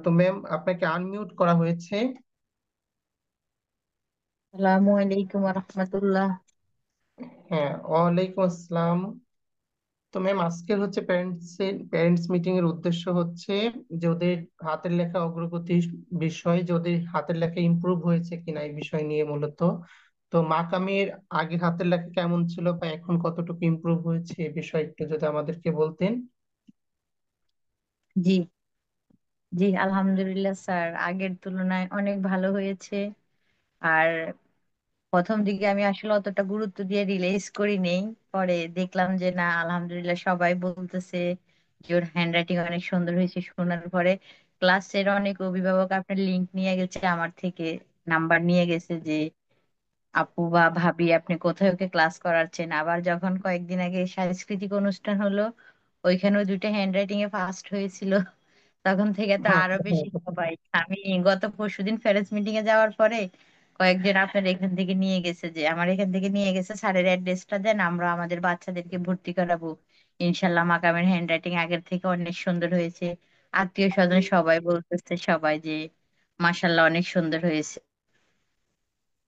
তো ম্যাম, আপনাকে আনমিউট করা হয়েছে। আসসালামু আলাইকুম রহমতুল্লাহ। হ্যাঁ, ওয়ালাইকুম আসসালাম। তো ম্যাম, আজকের হচ্ছে প্যারেন্টস মিটিং এর উদ্দেশ্য হচ্ছে যে ওদের হাতের লেখা অগ্রগতি বিষয়, যে ওদের হাতের লেখা ইমপ্রুভ হয়েছে কিনা এই বিষয় নিয়ে মূলত। তো মাকামের আগের হাতের লেখা কেমন ছিল বা এখন কতটুকু ইমপ্রুভ হয়েছে এই বিষয়ে একটু যদি আমাদেরকে বলতেন। জি, জি, আলহামদুলিল্লাহ স্যার, আগের তুলনায় অনেক ভালো হয়েছে। আর প্রথম দিকে আমি আসলে অতটা গুরুত্ব দিয়ে রিয়েলাইজ করি নেই। পরে দেখলাম যে না, আলহামদুলিল্লাহ সবাই বলতেছে যে ওর হ্যান্ড রাইটিং অনেক সুন্দর হয়েছে। শোনার পরে ক্লাসের অনেক অভিভাবক আপনার লিংক নিয়ে গেছে আমার থেকে, নাম্বার নিয়ে গেছে যে আপু বা ভাবি আপনি কোথায় ওকে ক্লাস করাচ্ছেন। আবার যখন কয়েকদিন আগে সাংস্কৃতিক অনুষ্ঠান হলো, ওইখানেও দুইটা হ্যান্ড রাইটিং এ ফার্স্ট হয়েছিল। তখন থেকে তো আরো বেশি সবাই, আমি গত পরশুদিন প্যারেন্টস মিটিং এ যাওয়ার পরে কয়েকজন আপনার এখান থেকে নিয়ে গেছে, যে আমার এখান থেকে নিয়ে গেছে, স্যারের অ্যাড্রেসটা দেন, আমরা আমাদের বাচ্চাদেরকে ভর্তি করাবো। ইনশাল্লাহ মাকামের হ্যান্ড রাইটিং আগের থেকে অনেক সুন্দর হয়েছে। আত্মীয় স্বজন সবাই বলতেছে, সবাই যে মাশাল্লাহ অনেক সুন্দর হয়েছে।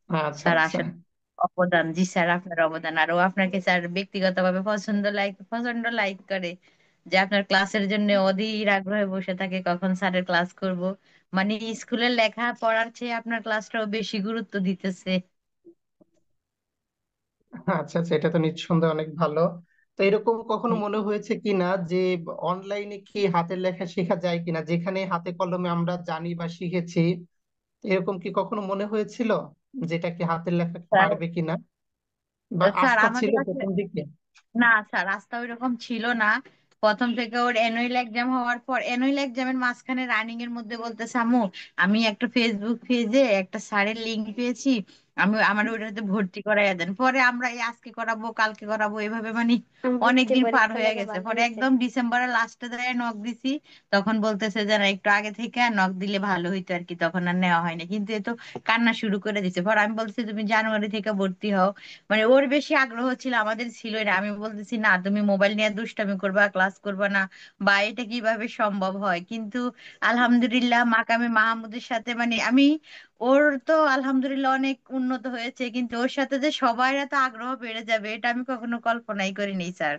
আচ্ছা, স্যার আচ্ছা। আসলে অবদান, জি স্যার আপনার অবদান। আর ও আপনাকে স্যার ব্যক্তিগতভাবে পছন্দ লাইক করে, যে আপনার ক্লাসের জন্য অধীর আগ্রহে বসে থাকে কখন স্যারের ক্লাস করব। মানে স্কুলের লেখা পড়ার চেয়ে আপনার ক্লাসটাও বেশি গুরুত্ব দিতেছে। আচ্ছা, আচ্ছা, এটা তো নিঃসন্দেহে অনেক ভালো। তো এরকম কখনো মনে হয়েছে কিনা যে অনলাইনে কি হাতের লেখা শেখা যায় কিনা, যেখানে হাতে কলমে আমরা জানি বা শিখেছি, এরকম কি কখনো মনে হয়েছিল যেটা কি হাতের লেখা স্যার, পারবে কিনা, বা স্যার আস্থা ছিল আমাদের প্রথম দিকে? না স্যার, রাস্তা ওইরকম ছিল না। প্রথম থেকে ওর অ্যানুয়াল এক্সাম হওয়ার পর, অ্যানুয়াল এক্সামের মাঝখানে রানিং এর মধ্যে বলতেছে আম্মু আমি একটা ফেসবুক পেজে একটা স্যারের লিংক পেয়েছি, আমি আমার ওইটাতে ভর্তি করাইয়া দেন। পরে আমরা এই আজকে করাবো কালকে করাবো এভাবে মানে অনেক দিন পার হয়ে গেছে। পরে একদম ডিসেম্বরের লাস্টে যায় নক দিছি, তখন বলতেছে যে না, একটু আগে থেকে নক দিলে ভালো হইতো আর কি, তখন আর নেওয়া হয়নি। কিন্তু এ তো কান্না শুরু করে দিছে। পরে আমি বলছি তুমি জানুয়ারি থেকে ভর্তি হও। মানে ওর বেশি আগ্রহ ছিল, আমাদের ছিল না। আমি বলতেছি না, তুমি মোবাইল নিয়ে দুষ্টামি করবা, ক্লাস করবা না, বা এটা কিভাবে সম্ভব হয়। কিন্তু আলহামদুলিল্লাহ মাকামে মাহমুদের সাথে মানে আমি, ওর তো আলহামদুলিল্লাহ অনেক উন্নত হয়েছে, কিন্তু ওর সাথে যে সবার এত আগ্রহ বেড়ে যাবে এটা আমি কখনো কল্পনাই করিনি স্যার।